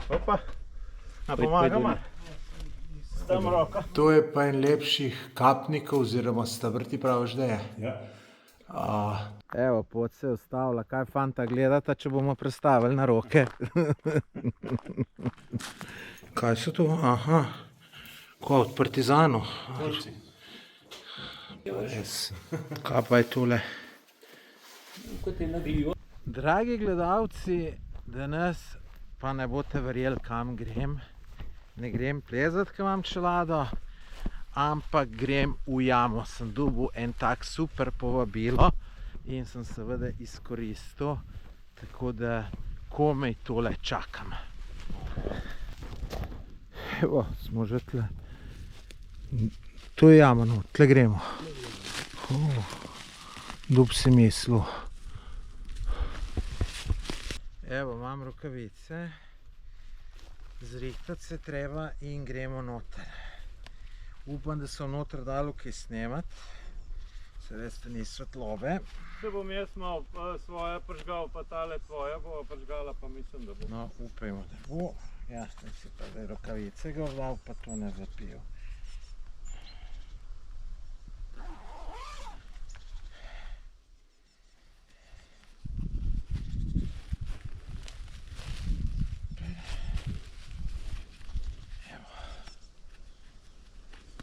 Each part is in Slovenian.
Opa, pomagamo. Tam roka. To je pa en lepših kapnikov oziroma stebr, ti praviš, da je. Ja. Evo, pot se je ustavila. Kaj fanta gledata, če bomo prestavili na roke? Kaj so to? Aha. Ko od partizanov? Kaj pa je tole? Dragi gledalci, danes pa ne boste verjeli, kam grem. Ne grem plezat, ko imam čelado, ampak grem v jamo. Sem dobil en tak super povabilo in sem seveda izkoristil, tako da komaj tole čakam. Evo, smo že tle. To je jama, no, tle gremo. Dub si mislil. Evo, imam rokavice. Zrihtati se treba in gremo noter. Upam, da so noter dalo kaj snemat. Se veste, ni svetlobe. Če bom jaz malo svoje pržgal, pa tale tvoja bo pržgala, pa mislim, da bo. No, upajmo, da bo. Jasno si pa zdaj rokavice ga vdal, pa to ne zapil.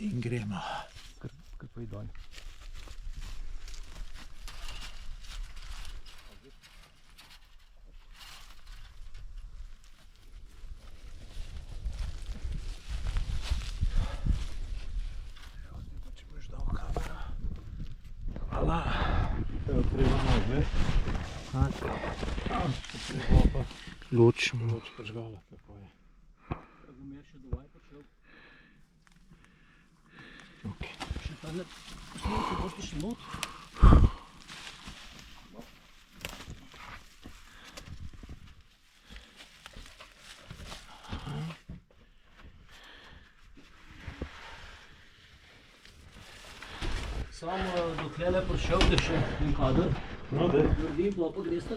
In gremo. Kar pa je dol. Evo, zdaj pa če boš dal kamero. Hvala. Evo, treba nože. Luč. Luč pržgala, tako je. Bom jaz še dovolj počel. Še tale posnimke boste še not. Samo dokler je prišel, da še en kader. No, daj. Naredim, pa greste.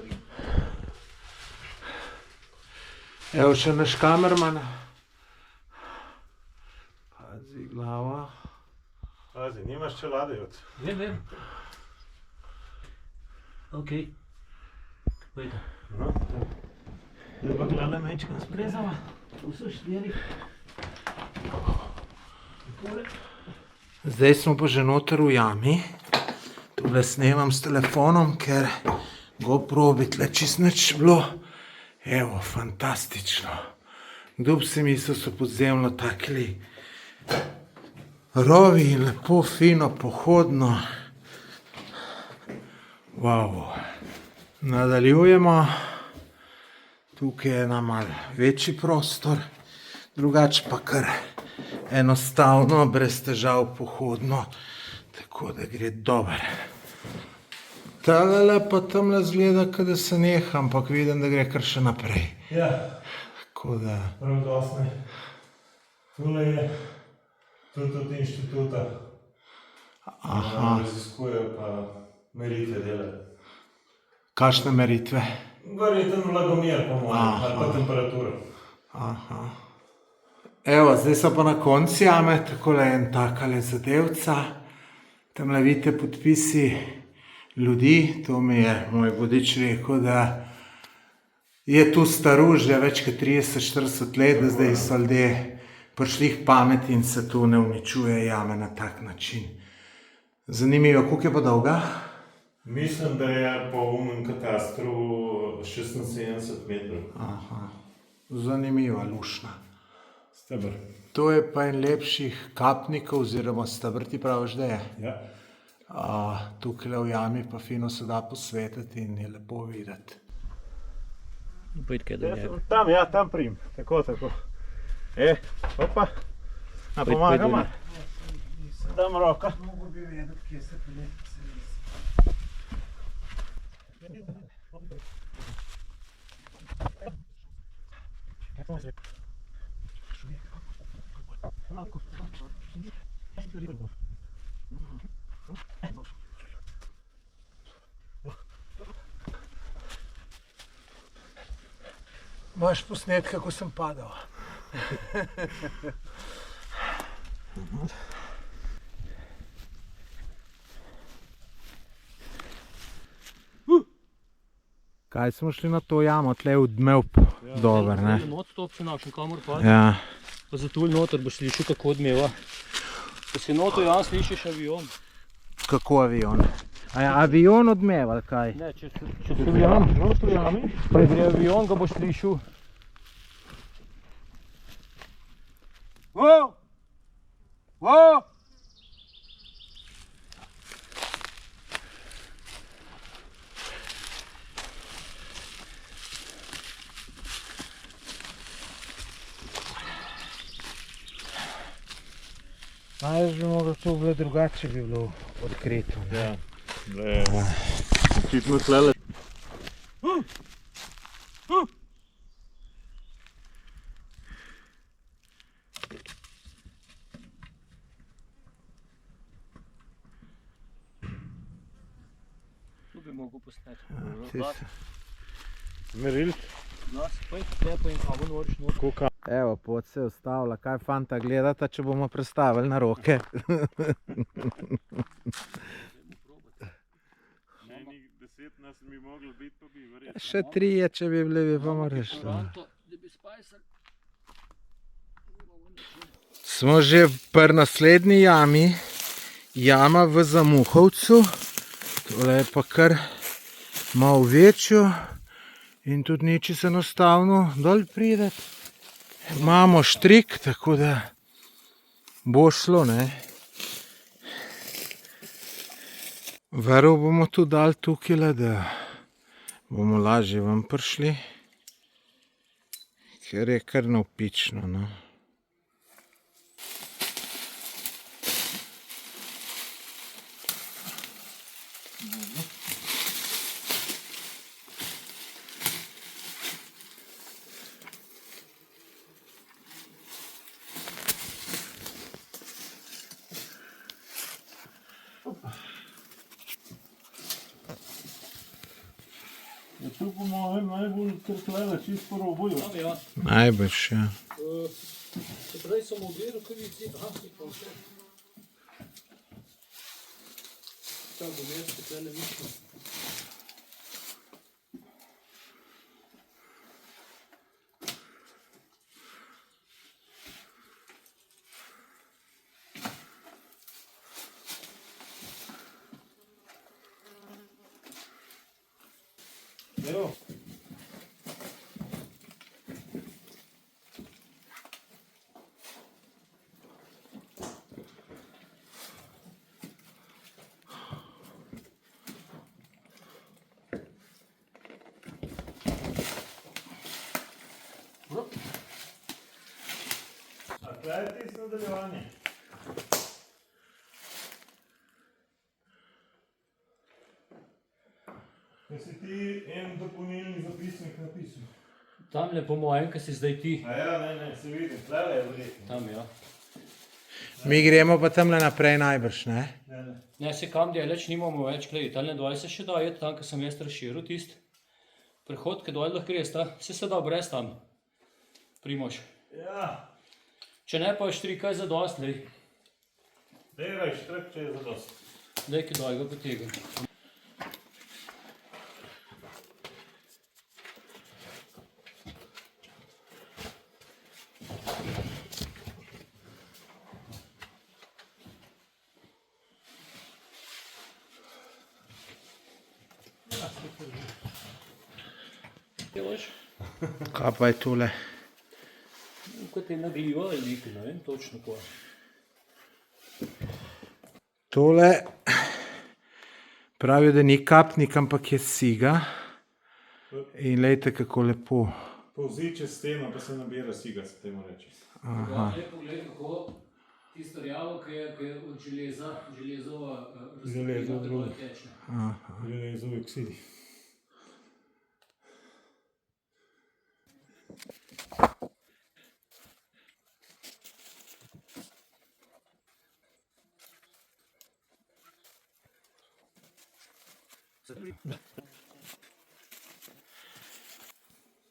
Evo še naš kamerman. Pazi glava. Pazi, nimaš čelade od. Vem. Okej. Pojde. No, Zdaj pa glavne mečka splezava. Vse štiri. Zdaj smo pa že noter v jami. Tule snemam s telefonom, ker GoPro bi tle čist nič bilo. Evo, fantastično. Kdo bi si mislil, so podzemno takili rovi in lepo, fino, pohodno. Wow. Nadaljujemo. Tukaj je ena malo večji prostor, drugače pa kar enostavno, brez težav, pohodno, tako da gre dober. Talele pa tamle zgleda, da se neha, ampak vidim, da gre kar še naprej. ja, Tako da... prav dosne. Tule je tudi od inštituta. Aha. Raziskujejo pa meritve dele. Kakšne meritve? Verjetno vlagomir, po mojem, ali pa temperatura. Aha. Evo, zdaj so pa na konci jame, takole en takale zadevca. Tamle vidite podpisi ljudi, to mi je moj vodič rekel, da je tu staruš že več kot 30-40 let, da zdaj so ljudje prišli k pameti in se tu ne uničuje jame na tak način. Zanimivo, koliko je pa dolga? Mislim, da je po umnem katastru 76 metrov. Aha, zanimiva, lušna. Steber. To je pa en lepših kapnikov oziroma stebr, ti praviš, da je. Ja. Tukaj v jami pa fino se da posvetiti in je lepo videti. Pojdi kaj do njega. Tam, ja, tam prim. Tako. Opa. Pomagamo. Dam roka. Mogo bi vedeti, kje se peleti. Imaš posnet, kako sem padal. Kaj smo šli na to jamo, tle odmev dober, ne? Not to si našel kamor pade. Ja. Pa zatulj noter boš slišal, kako odmeva. Ko si noto jam slišiš avion. Kako avion? A je avion odmev ali kaj? Ne, če si v jam, noto jami, pa gre avion, ga boš slišal. Wow! Wow! Največ bi moglo to bilo drugače, bi bilo odkrito. Ja, očitno tlele. Tu bi mogel posneti. Meril, Glas, pa je tepa in kamor noriš noter. koka. Evo, pot se je ustavila. Kaj fanta gledata, če bomo prestavili na roke? Meni 10 nas bi moglo biti, pa bi verjetno. Še 3, če bi bili, bi pa moraš. Kuranto, da bi spajsal. Smo že pri naslednji jami, jama v Zamuhovcu. Tole je pa kar malo večjo in tudi ni čisto enostavno dol priti. Imamo štrik, tako da bo šlo, ne. Verov bomo tu dali tukaj, da bomo lažje ven prišli, ker je kar navpično, no. Ja, tu bomo najbolj kar tlele, čist po robuju. Tam ja. Najbrž, ja. Se pravi, sem ogledal, kaj vidi, aha, si pa vse. Tam bo mesto, tele mišlo. Evo. A kaj je tisto nadaljevanje? Kaj si ti en dopolnilni zapisnik napisal? Tamle po mojem, kaj si zdaj ti. A ja, ne, se vidim, tlele je verjetno. Tam ja. Mi gremo pa tamle naprej najbrž, ne? Ne, se kam deleč nimamo več, glej, talne dol se še da jeti, tam, ko sem jaz razširil tist. Prehod, ko dol lahko greš, se da brez tam. Primož. Ja, Če ne pa štrika je zadost, lej. delaj štrik, če je zadost. Daj, ki dol ga potegam. Delaš? Kaj pa je tole? Kot je nagljivo ali nekaj, ne vem točno ko. Tole pravijo, da ni kapnik, ampak je siga. In lejte, kako lepo. Povzi čez steno, pa se nabira siga, se temu reče. Ja, pogled, kako tisto rjavo, ki je od železa, železova Železo drugo. teče. Železo oksidi.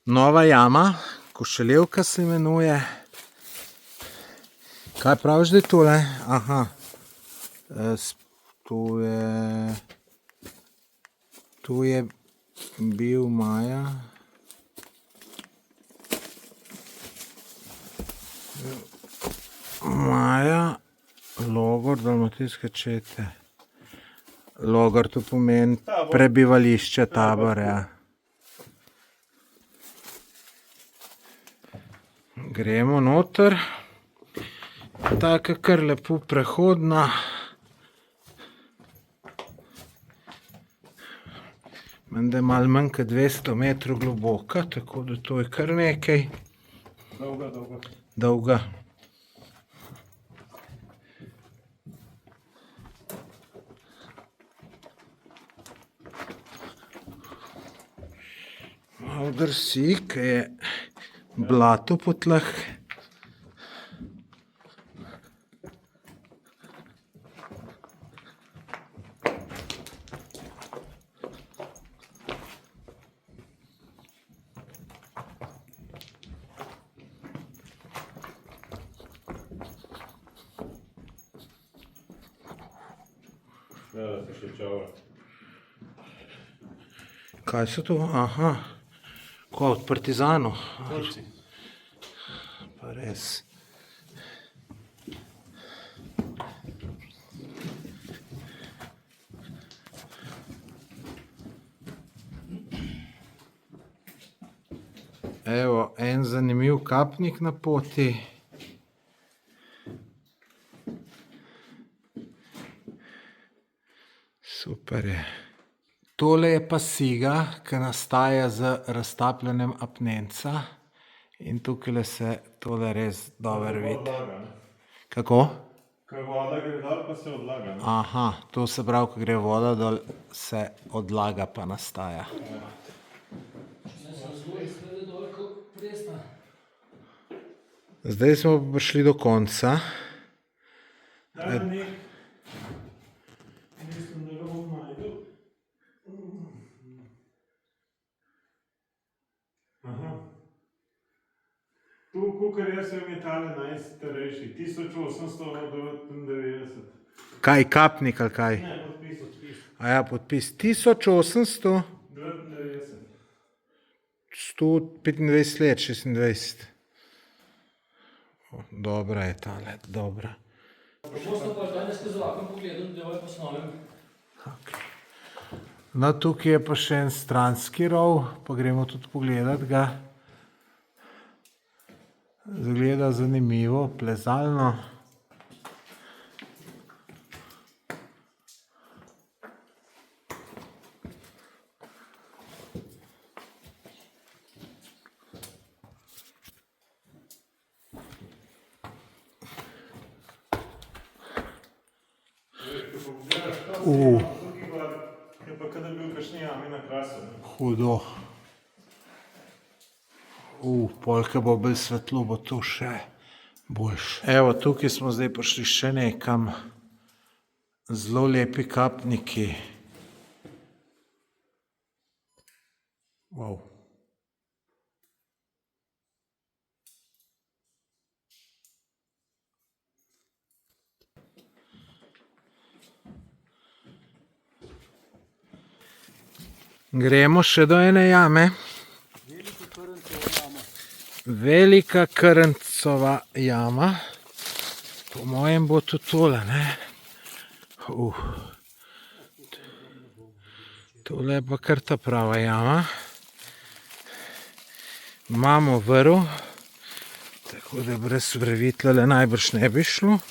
Nova jama. Košeljevka se imenuje. Kaj praviš, da je tole? Aha. Tu je bil maja. Maja, logor, dalmatinske čete. Logor, to pomeni prebivališče, tabor, ja. Gremo noter. Taka kar lepo prehodna. Menda je malo manj kot 200 metrov globoka, tako da to je kar nekaj. Dolga. Malo drsi, ker je blato po tleh. Da se še čava. Kaj so to? Aha. Ko od partizanov? Turci. Pa res. Evo, en zanimiv kapnik na poti. Super je. Tole je pa siga, ki nastaja z raztapljanjem apnenca. In tukaj se tole res dobro vidi. Odlaga, ne? Kako? Ko voda gre dol, pa se odlaga, ne? Aha, to se pravi, ko gre voda dol, se odlaga pa nastaja. Zdaj smo prišli do konca. Da, mislim, da ga bom najdel. Aha. Tu, kukar jaz sem metale najstarejši, 1899. Kaj, kapnik ali kaj? Ne, podpis. A ja, podpis 1800, 99. 125 let, 26. Dobra je tale, dobra. Prosto pa danes z vlakom pogledam, da je posnovim. No, tukaj je pa še en stranski rov, pa gremo tudi pogledat ga. Zgleda zanimivo, plezalno. Je pa kada bil kakšni jami na krasu. Hudo. Polka bo bolj svetlo, bo to še boljše. Evo, tukaj smo zdaj prišli še nekam. Zelo lepi kapniki. Wow. Gremo še do ene jame. Velika Krncova jama. Po mojem bo to tole, ne? Tole je pa kar ta prava jama. Imamo vrv, tako da brez vrvi tlele najbrž ne bi šlo.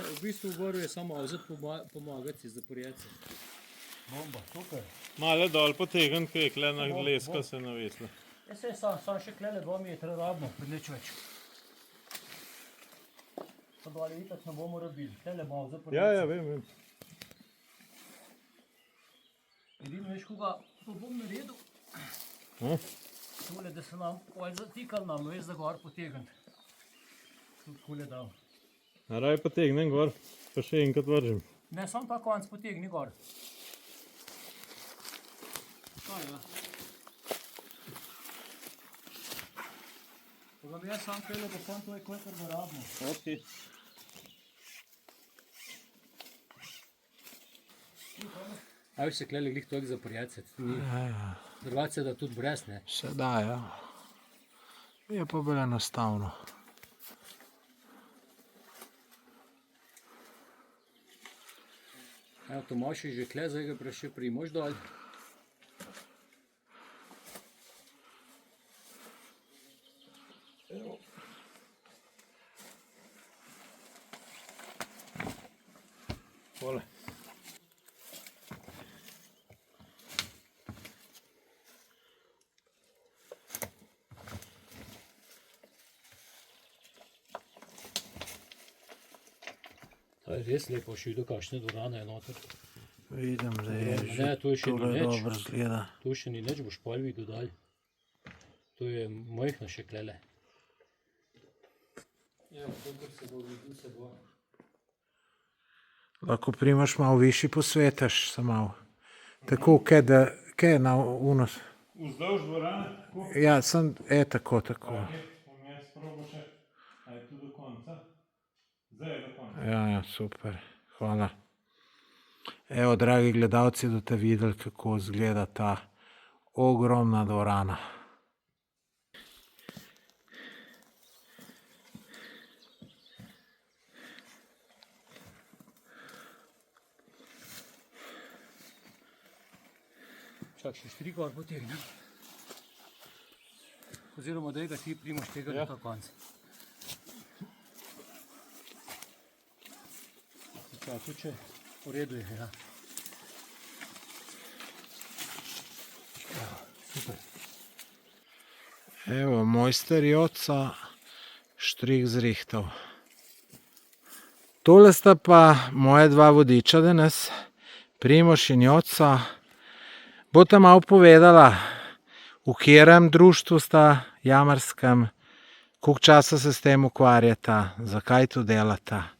V bistvu vrv je samo pomagati za porjece. Bomba, super. Malo dol potegn, ko je kle na lesko se navesla. Ja se sam še klele 2 metra rabimo, nič več. To dole itak ne bomo rabili, klele malo za porjece. Ja, vem. Vidim, veš koga pa bom naredil. Tole, da se nam zatikali nam, veš, za gor potegniti. Tudi kole dal. Raj potegnem gor, pa še enkrat vržem. Ne, sam ta konc potegni gor. Pa vam jaz sam pele, pa sam to je kolikor ga rabimo. Okay. A veš se klele glih toliko za prijacet. Drugače da tudi brez, ne. Se da, ja. Je pa bolj enostavno. Evo, Tomaš je že kle, zdaj ga pa še primož dol. Hvala. To je res lepo šido, kakšne dvorane je noter. Vidim, da je Ne, že to je še tole ni nič. dobro zgleda. Tu še ni nič, boš pol videl dalj. To je majhno še klele. Ja, kolikor se bo videl, se bo. Lahko Primož malo višji posvetaš, se malo. Tako, kaj je na unos? Vzdolž dvorane, tako. Ja, sem, tako. Bom jaz probal še, a je tu do konca. Zdaj je do konca. Ja, super, hvala. Evo, dragi gledalci, da ste videli, kako izgleda ta ogromna dvorana. Čak, še 4 gor potegnem. Oziroma, da ga ti Primož tega do konca. Čak, če v redu je, ja. Super. Evo, mojster Joca, štrih zrihtov. Tole sta pa moja dva vodiča danes, Primož in Joca. Bosta malo povedala, v katerem društvu sta jamarskem, koliko časa se s tem ukvarjata, zakaj to delata.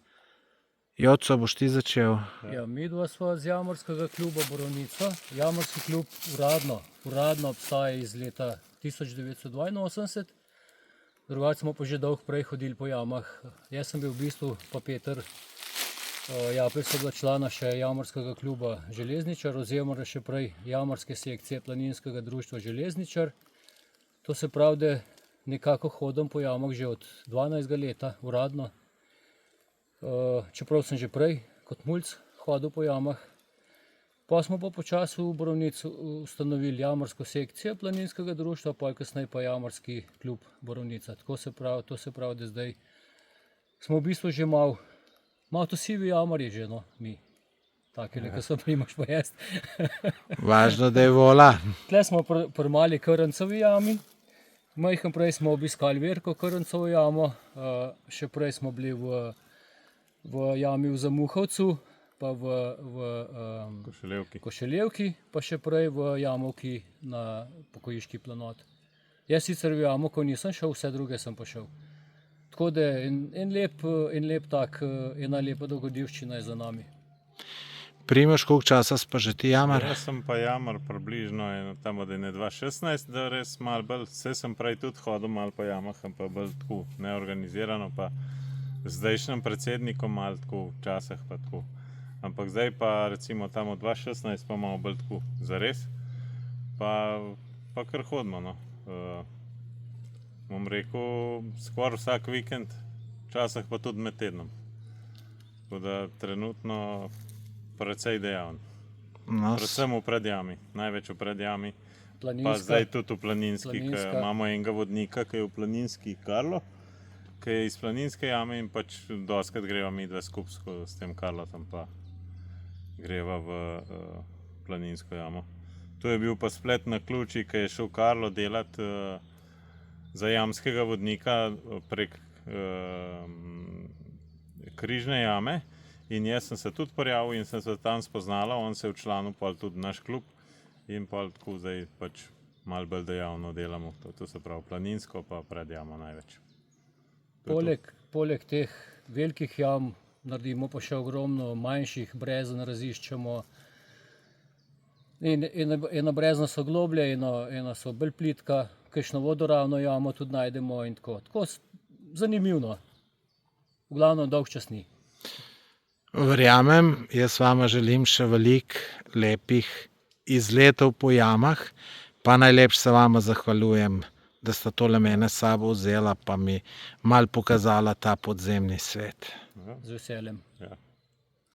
Joco, boš ti začel? Ja, midva sva z Jamarskega kluba Borovnica. Jamarski klub uradno obstaja iz leta 1982. Drugače smo pa že dolgo prej hodili po jamah. Jaz sem bil v bistvu pa Peter Japelj sta bila člana še Jamarskega kluba Železničar oziroma še prej Jamarske sekcije Planinskega društva Železničar. To se pravi, da nekako hodim po jamah že od 12. leta uradno. Čeprav sem že prej kot mulc hodil po jamah. Pa smo pa počasi v Borovnici ustanovili Jamarsko sekcijo Planinskega društva, pa kasneje pa Jamarski klub Borovnica. Tako se pravi, to se pravi, da zdaj smo v bistvu že malo to sivi jamarji že, no, mi. Takele, ko so Primož pa jaz. Važno, da je vola. Tle smo pri mali Krncovi jami. Majhen prej smo obiskali Verko Krncovo jamo, še prej smo bili v jami v Zamuhovcu, pa v Košeljevki, pa še prej v jamovki na Pokojiški planot. Jaz sicer v jamovko nisem šel, vse druge sem pa šel. Tako da ena lepa dogodivščina je za nami. Primož, koliko časa si pa že ti jamar? Jaz sem pa jamar približno tam od 2016, da res malo bolj, vse sem prej tudi hodil malo po jamah, pa bolj tako neorganizirano, pa zdajšnjem predsednikom malo tako, včasih pa tako. Ampak zdaj pa recimo tam od 2016 pa malo bolj tako zares, pa kar hodimo, no. Bom rekel, skoraj vsak vikend, včasih pa tudi med tednom. Tako da trenutno precej dejaven. Predvsem v predjami, največ v predjami. Pa zdaj tudi v planinski, ker imamo enega vodnika, ki je v planinski Karlo, ki je iz planinske jame in pač dostikrat greva midva skupaj s tem Karlotom, pa greva v planinsko jamo. Tu je bil pa splet na ključi, ki je šel Karlo delati za jamskega vodnika prek Križne jame in jaz sem se tudi prijavil in sem se tam spoznala, on se je včlanil pol tudi naš klub in pol tako zdaj pač malo bolj dejavno delamo. To se pravi planinsko pa pred jamo največ. Poleg teh velikih jam naredimo pa še ogromno manjših, brezen raziščemo. Ena brezna so globlje, ena so bolj plitka, kakšno vodoravno jamo tudi najdemo in tako. Tako zanimivno. V glavnem dolg čas ni. Verjamem, jaz vama želim še veliko lepih izletov po jamah, pa najlepše se vama zahvaljujem, da sta tole mene s sabo vzela, pa mi malo pokazala ta podzemni svet. Z veseljem. Ja.